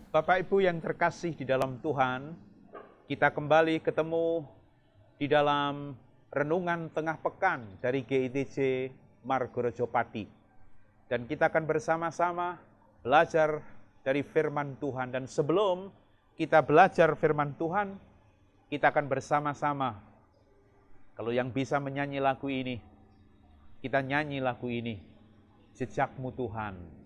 Bapak Ibu yang terkasih di dalam Tuhan, kita kembali ketemu di dalam renungan tengah pekan dari GITJ Margorejo Pati. Dan kita akan bersama-sama belajar dari firman Tuhan. Dan sebelum kita belajar firman Tuhan, kita akan bersama-sama. Kalau yang bisa menyanyi lagu ini, kita nyanyi lagu ini, Jejakmu Tuhan.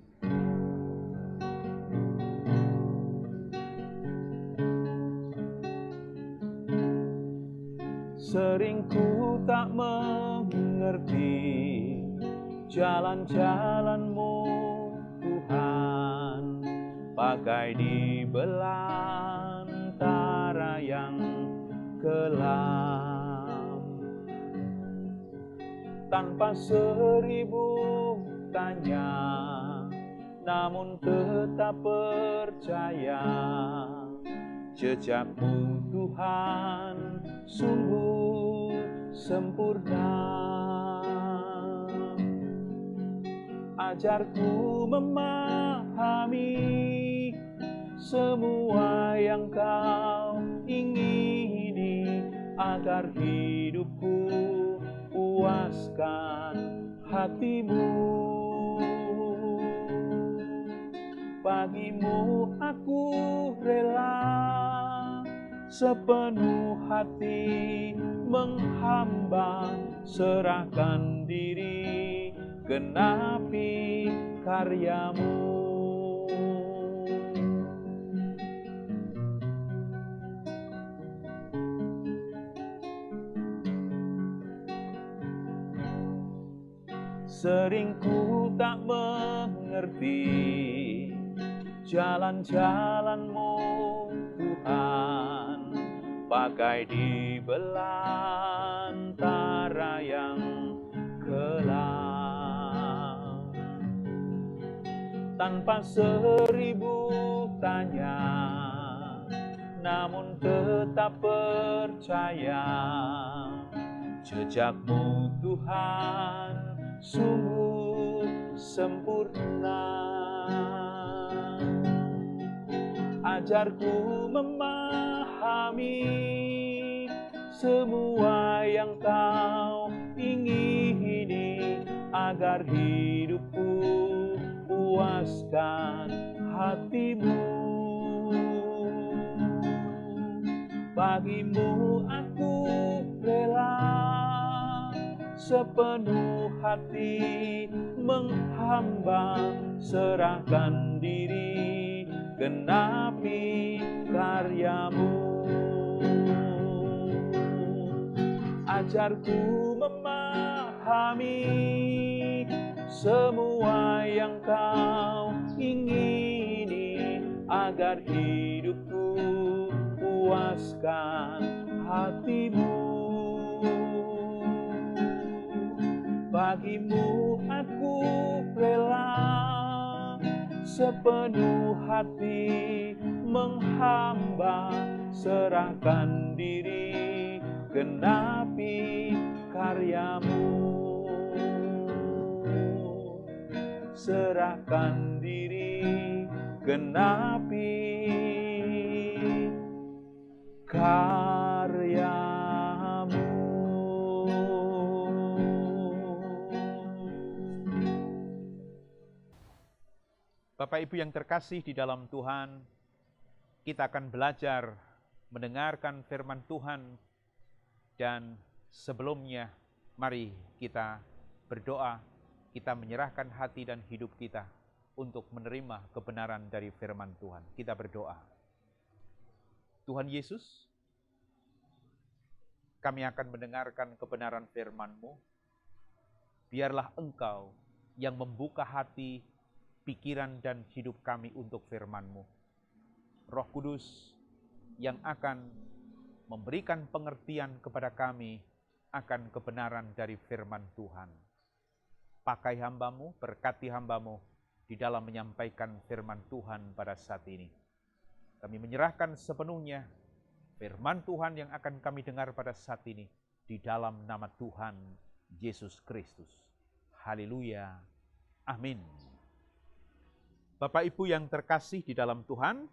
Sering ku tak mengerti jalan-jalan-Mu Tuhan, bagai di belantara yang kelam. Tanpa seribu tanya, namun tetap percaya, jejakmu Tuhan sungguh sempurna. Ajarku memahami semua yang Kau ingini, agar hidupku puaskan hati-Mu. Bagimu aku rela sepenuh hati menghamba, serahkan diri, genapi karya-Mu. Sering ku tak mengerti jalan-jalan-Mu Tuhan, bagai di belantara yang kelam. Tanpa seribu tanya, namun tetap percaya, jejakmu Tuhan sungguh sempurna. Ajarku memahami semua yang Kau ingini, agar hidupku puaskan hati-Mu. Bagimu aku rela sepenuh hati menghamba, serahkan diri, genapi karya-Mu. Ajarku memahami semua yang Kau ingini, agar hidupku puaskan hati-Mu. Bagimu aku rela sepenuh hati menghamba, serahkan diri, genapi karya-Mu. Serahkan diri, genapi karya-Mu. Bapak Ibu yang terkasih di dalam Tuhan, kita akan belajar mendengarkan firman Tuhan, dan sebelumnya mari kita berdoa, kita menyerahkan hati dan hidup kita untuk menerima kebenaran dari firman Tuhan. Kita berdoa. Tuhan Yesus, kami akan mendengarkan kebenaran firman-Mu. Biarlah Engkau yang membuka hati, pikiran dan hidup kami untuk firman-Mu. Roh Kudus yang akan memberikan pengertian kepada kami akan kebenaran dari firman Tuhan. Pakai hamba-Mu, berkati hamba-Mu di dalam menyampaikan firman Tuhan pada saat ini. Kami menyerahkan sepenuhnya firman Tuhan yang akan kami dengar pada saat ini di dalam nama Tuhan Yesus Kristus. Haleluya. Amin. Bapak Ibu yang terkasih di dalam Tuhan,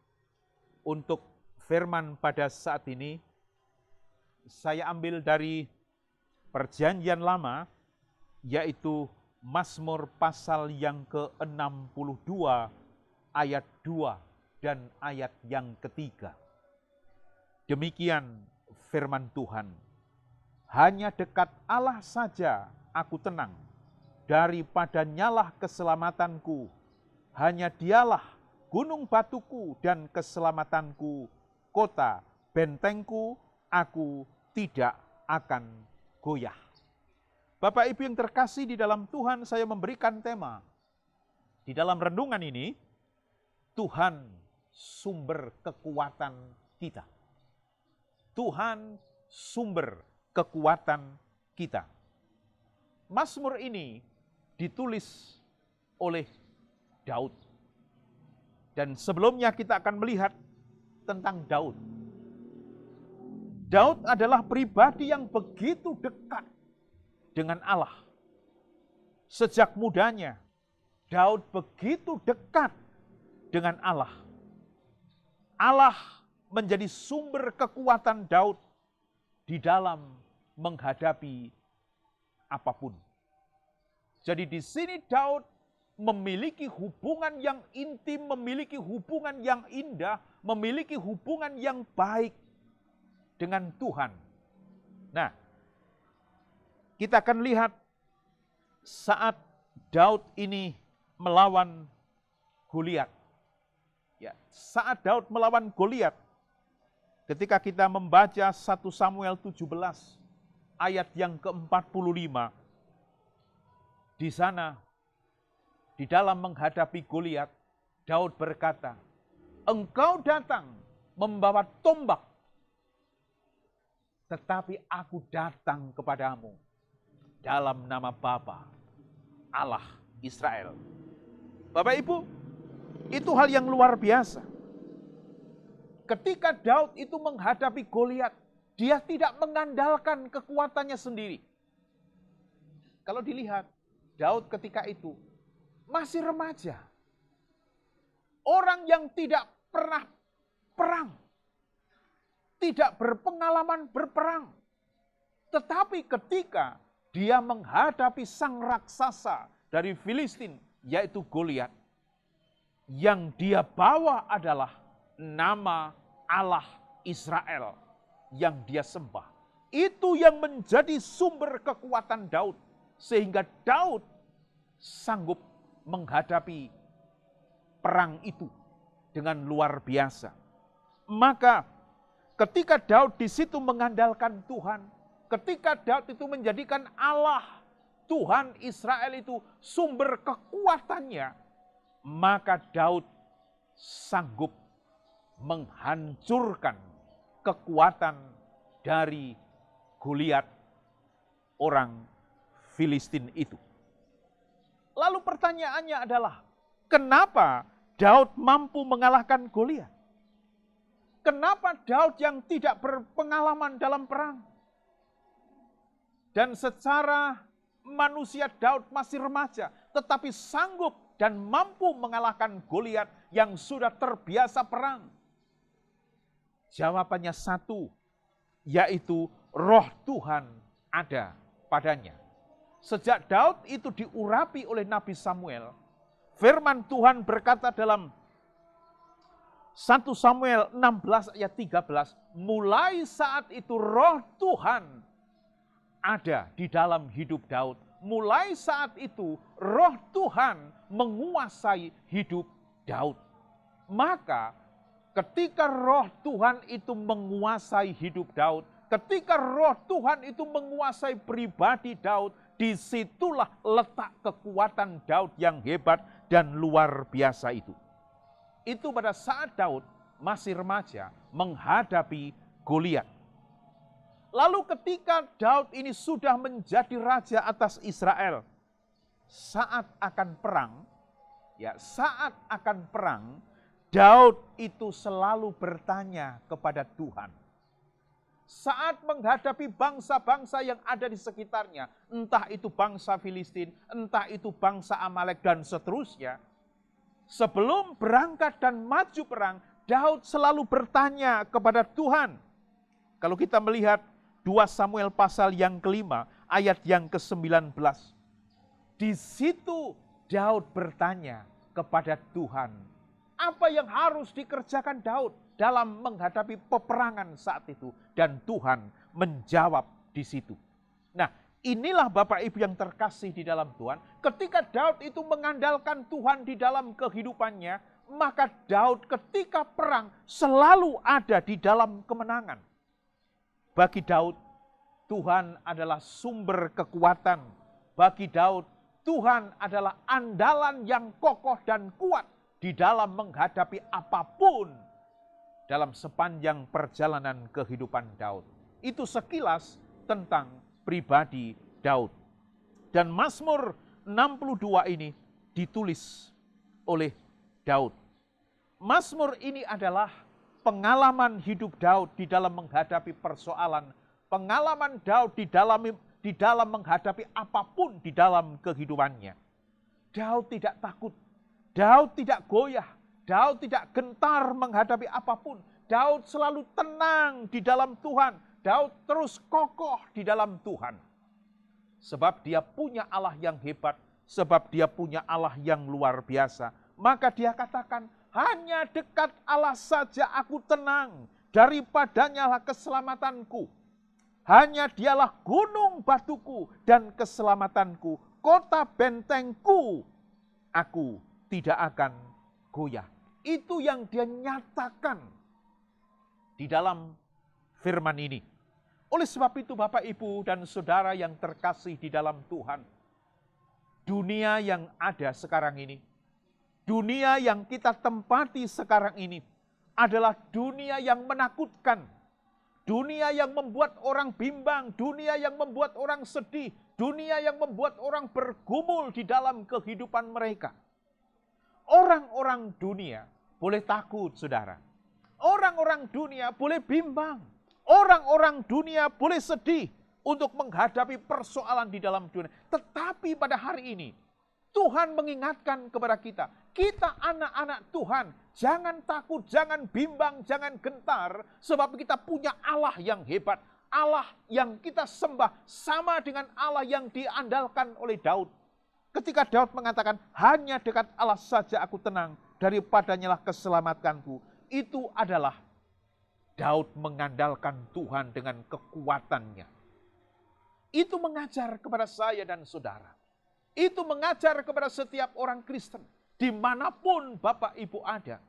untuk firman pada saat ini, saya ambil dari Perjanjian Lama, yaitu Mazmur pasal yang ke-62, ayat 2 dan ayat yang ketiga. Demikian firman Tuhan, hanya dekat Allah saja aku tenang, daripada nyalah keselamatanku, hanya dialah gunung batuku dan keselamatanku, kota bentengku, aku tidak akan goyah. Bapak Ibu yang terkasih di dalam Tuhan, saya memberikan tema di dalam renungan ini, Tuhan sumber kekuatan kita. Tuhan sumber kekuatan kita. Mazmur ini ditulis oleh Daud. Dan sebelumnya kita akan melihat tentang Daud. Daud adalah pribadi yang begitu dekat dengan Allah. Sejak mudanya, Daud begitu dekat dengan Allah. Allah menjadi sumber kekuatan Daud di dalam menghadapi apapun. Jadi di sini Daud memiliki hubungan yang intim, memiliki hubungan yang indah, memiliki hubungan yang baik dengan Tuhan. Nah, kita akan lihat saat Daud ini melawan Goliat. Ya, saat Daud melawan Goliat, ketika kita membaca 1 Samuel 17 ayat yang ke-45, di sana di dalam menghadapi Goliat, Daud berkata, "Engkau datang membawa tombak, tetapi aku datang kepadamu dalam nama Bapa, Allah Israel." Bapak Ibu, itu hal yang luar biasa. Ketika Daud itu menghadapi Goliat, dia tidak mengandalkan kekuatannya sendiri. Kalau dilihat, Daud ketika itu masih remaja. Orang yang tidak pernah perang. Tidak berpengalaman berperang. Tetapi ketika dia menghadapi sang raksasa dari Filistin, yaitu Goliat, yang dia bawa adalah nama Allah Israel yang dia sembah. Itu yang menjadi sumber kekuatan Daud. Sehingga Daud sanggup menghadapi perang itu dengan luar biasa. Maka ketika Daud di situ mengandalkan Tuhan, ketika Daud itu menjadikan Allah, Tuhan Israel itu sumber kekuatannya, maka Daud sanggup menghancurkan kekuatan dari Goliat, orang Filistin itu. Lalu pertanyaannya adalah, kenapa Daud mampu mengalahkan Goliat? Kenapa Daud yang tidak berpengalaman dalam perang? Dan secara manusia Daud masih remaja, tetapi sanggup dan mampu mengalahkan Goliat yang sudah terbiasa perang. Jawabannya satu, yaitu Roh Tuhan ada padanya. Sejak Daud itu diurapi oleh Nabi Samuel, firman Tuhan berkata dalam 1 Samuel 16 ayat 13, mulai saat itu Roh Tuhan ada di dalam hidup Daud. Mulai saat itu Roh Tuhan menguasai hidup Daud. Maka ketika Roh Tuhan itu menguasai hidup Daud, ketika Roh Tuhan itu menguasai pribadi Daud, disitulah letak kekuatan Daud yang hebat dan luar biasa itu. Itu pada saat Daud masih remaja menghadapi Goliat. Lalu ketika Daud ini sudah menjadi raja atas Israel, saat akan perang, Daud itu selalu bertanya kepada Tuhan. Saat menghadapi bangsa-bangsa yang ada di sekitarnya, entah itu bangsa Filistin, entah itu bangsa Amalek dan seterusnya, sebelum berangkat dan maju perang, Daud selalu bertanya kepada Tuhan. Kalau kita melihat 2 Samuel pasal yang kelima, ayat yang ke-19. Di situ Daud bertanya kepada Tuhan. Apa yang harus dikerjakan Daud dalam menghadapi peperangan saat itu. Dan Tuhan menjawab di situ. Nah, inilah Bapak Ibu yang terkasih di dalam Tuhan. Ketika Daud itu mengandalkan Tuhan di dalam kehidupannya, maka Daud ketika perang selalu ada di dalam kemenangan. Bagi Daud, Tuhan adalah sumber kekuatan. Bagi Daud, Tuhan adalah andalan yang kokoh dan kuat di dalam menghadapi apapun dalam sepanjang perjalanan kehidupan Daud. Itu sekilas tentang pribadi Daud. Dan Mazmur 62 ini ditulis oleh Daud. Mazmur ini adalah pengalaman hidup Daud di dalam menghadapi persoalan, pengalaman Daud di dalam menghadapi apapun di dalam kehidupannya. Daud tidak takut, Daud tidak goyah, Daud tidak gentar menghadapi apapun. Daud selalu tenang di dalam Tuhan, Daud terus kokoh di dalam Tuhan. Sebab dia punya Allah yang hebat, sebab dia punya Allah yang luar biasa. Maka dia katakan, hanya dekat Allah saja aku tenang, daripadanya lah keselamatanku. Hanya dialah gunung batuku dan keselamatanku, kota bentengku, aku tidak akan goyah. Itu yang dia nyatakan di dalam firman ini. Oleh sebab itu Bapak Ibu dan Saudara yang terkasih di dalam Tuhan, dunia yang ada sekarang ini, dunia yang kita tempati sekarang ini adalah dunia yang menakutkan. Dunia yang membuat orang bimbang, dunia yang membuat orang sedih, dunia yang membuat orang bergumul di dalam kehidupan mereka. Orang-orang dunia boleh takut, saudara. Orang-orang dunia boleh bimbang. Orang-orang dunia boleh sedih untuk menghadapi persoalan di dalam dunia. Tetapi pada hari ini, Tuhan mengingatkan kepada kita, kita anak-anak Tuhan, jangan takut, jangan bimbang, jangan gentar, sebab kita punya Allah yang hebat, Allah yang kita sembah, sama dengan Allah yang diandalkan oleh Daud. Ketika Daud mengatakan, hanya dekat Allah saja aku tenang, daripadanya lah keselamatanku, itu adalah Daud mengandalkan Tuhan dengan kekuatannya. Itu mengajar kepada saya dan saudara. Itu mengajar kepada setiap orang Kristen, dimanapun Bapak Ibu ada.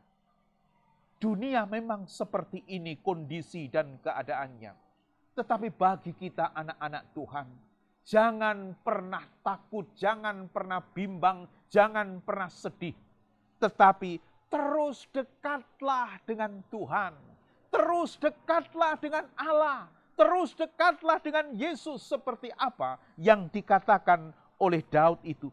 Dunia memang seperti ini kondisi dan keadaannya. Tetapi bagi kita anak-anak Tuhan, jangan pernah takut, jangan pernah bimbang, jangan pernah sedih. Tetapi terus dekatlah dengan Tuhan. Terus dekatlah dengan Allah. Terus dekatlah dengan Yesus seperti apa yang dikatakan oleh Daud itu.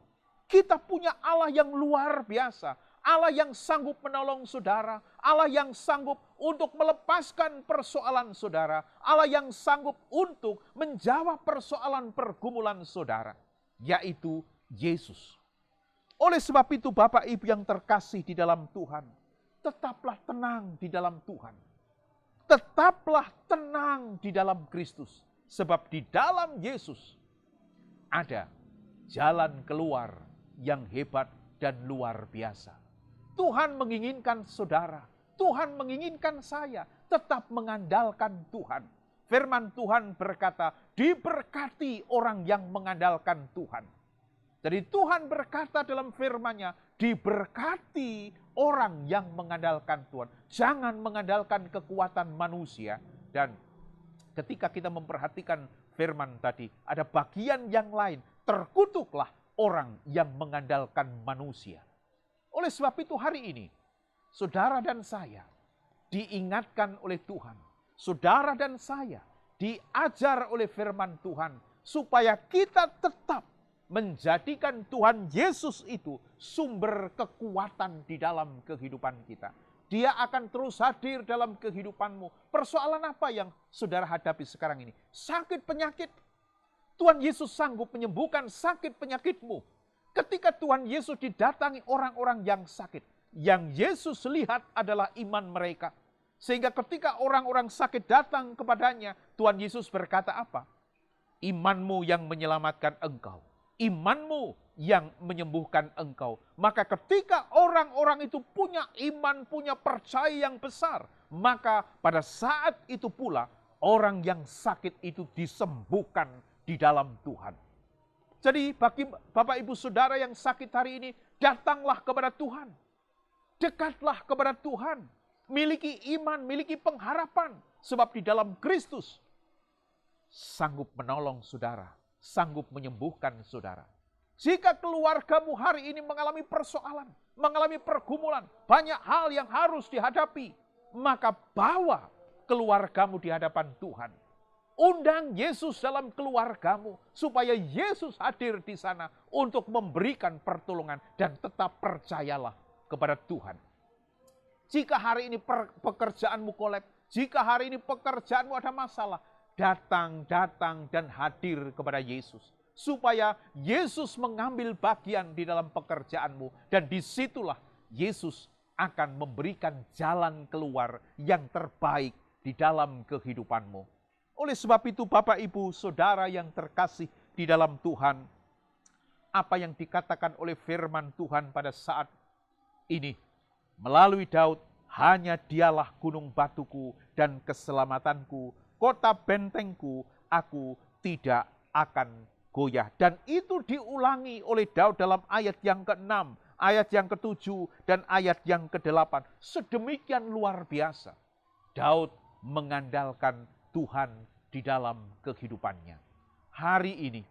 Kita punya Allah yang luar biasa. Allah yang sanggup menolong saudara. Allah yang sanggup untuk melepaskan persoalan saudara. Allah yang sanggup untuk menjawab persoalan pergumulan saudara. Yaitu Yesus. Oleh sebab itu Bapak Ibu yang terkasih di dalam Tuhan. Tetaplah tenang di dalam Tuhan. Tetaplah tenang di dalam Kristus. Sebab di dalam Yesus ada jalan keluar yang hebat dan luar biasa. Tuhan menginginkan saudara, Tuhan menginginkan saya tetap mengandalkan Tuhan. Firman Tuhan berkata, diberkati orang yang mengandalkan Tuhan. Jadi Tuhan berkata dalam firman-Nya, diberkati orang yang mengandalkan Tuhan. Jangan mengandalkan kekuatan manusia. Dan ketika kita memperhatikan firman tadi, ada bagian yang lain. Terkutuklah orang yang mengandalkan manusia. Oleh sebab itu hari ini, saudara dan saya diingatkan oleh Tuhan. Saudara dan saya diajar oleh firman Tuhan. Supaya kita tetap menjadikan Tuhan Yesus itu sumber kekuatan di dalam kehidupan kita. Dia akan terus hadir dalam kehidupanmu. Persoalan apa yang saudara hadapi sekarang ini? Sakit penyakit. Tuhan Yesus sanggup menyembuhkan sakit penyakitmu. Ketika Tuhan Yesus didatangi orang-orang yang sakit, Yang Yesus lihat adalah iman mereka. Sehingga ketika orang-orang sakit datang kepadanya, Tuhan Yesus berkata apa? Imanmu yang menyelamatkan engkau. Imanmu yang menyembuhkan engkau. Maka ketika orang-orang itu punya iman, punya percaya yang besar, maka pada saat itu pula orang yang sakit itu disembuhkan di dalam Tuhan. Jadi bagi Bapak Ibu Saudara yang sakit hari ini, datanglah kepada Tuhan. Dekatlah kepada Tuhan. Miliki iman, miliki pengharapan. Sebab di dalam Kristus sanggup menolong saudara, sanggup menyembuhkan saudara. Jika keluargamu hari ini mengalami persoalan, mengalami pergumulan, banyak hal yang harus dihadapi, maka bawa keluargamu di hadapan Tuhan. Undang Yesus dalam keluargamu, supaya Yesus hadir di sana untuk memberikan pertolongan, dan tetap percayalah kepada Tuhan. Jika hari ini pekerjaanmu kolab, jika hari ini pekerjaanmu ada masalah, datang dan hadir kepada Yesus. Supaya Yesus mengambil bagian di dalam pekerjaanmu. Dan disitulah Yesus akan memberikan jalan keluar yang terbaik di dalam kehidupanmu. Oleh sebab itu Bapak Ibu Saudara yang terkasih di dalam Tuhan, apa yang dikatakan oleh firman Tuhan pada saat ini melalui Daud, hanya dialah gunung batuku dan keselamatanku, kota bentengku, aku tidak akan goyah. Dan itu diulangi oleh Daud dalam ayat yang ke-6, ayat yang ke-7, dan ayat yang ke-8. Sedemikian luar biasa Daud mengandalkan Tuhan di dalam kehidupannya. Hari ini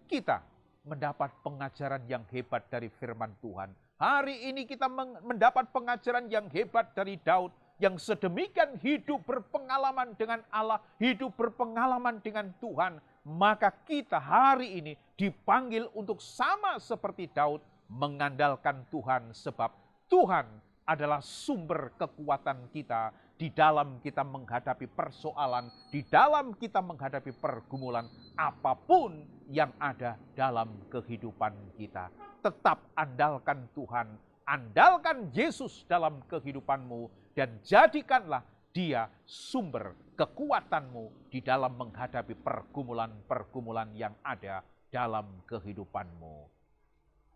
kita mendapat pengajaran yang hebat dari firman Tuhan. Hari ini kita mendapat pengajaran yang hebat dari Daud, yang sedemikian hidup berpengalaman dengan Allah, hidup berpengalaman dengan Tuhan. Maka kita hari ini dipanggil untuk sama seperti Daud, mengandalkan Tuhan, sebab Tuhan adalah sumber kekuatan kita di dalam kita menghadapi persoalan, di dalam kita menghadapi pergumulan apapun yang ada dalam kehidupan kita. Tetap andalkan Tuhan, andalkan Yesus dalam kehidupanmu, dan jadikanlah Dia sumber kekuatanmu di dalam menghadapi pergumulan-pergumulan yang ada dalam kehidupanmu.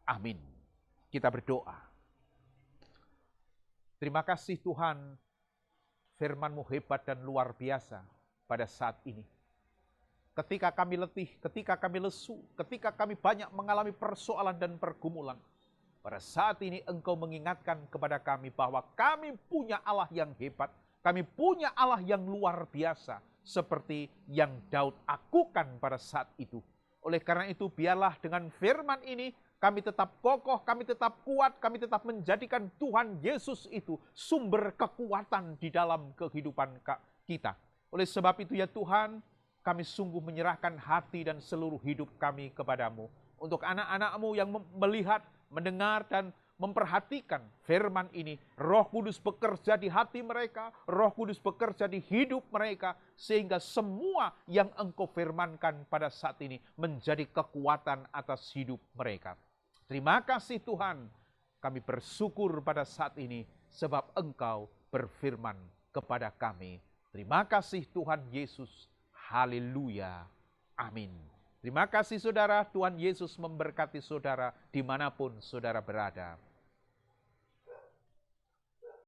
Amin. Kita berdoa. Terima kasih Tuhan, firman-Mu hebat dan luar biasa pada saat ini. Ketika kami letih, ketika kami lesu, ketika kami banyak mengalami persoalan dan pergumulan, pada saat ini Engkau mengingatkan kepada kami bahwa kami punya Allah yang hebat, kami punya Allah yang luar biasa, seperti yang Daud akukan pada saat itu. Oleh karena itu, biarlah dengan firman ini, kami tetap kokoh, kami tetap kuat, kami tetap menjadikan Tuhan Yesus itu sumber kekuatan di dalam kehidupan kita. Oleh sebab itu ya Tuhan, kami sungguh menyerahkan hati dan seluruh hidup kami kepadamu. Untuk anak-anak-Mu yang melihat, mendengar, dan memperhatikan firman ini, Roh Kudus bekerja di hati mereka, Roh Kudus bekerja di hidup mereka, sehingga semua yang Engkau firmankan pada saat ini menjadi kekuatan atas hidup mereka. Terima kasih Tuhan, kami bersyukur pada saat ini, sebab Engkau berfirman kepada kami. Terima kasih Tuhan Yesus, haleluya, amin. Terima kasih saudara, Tuhan Yesus memberkati saudara dimanapun saudara berada.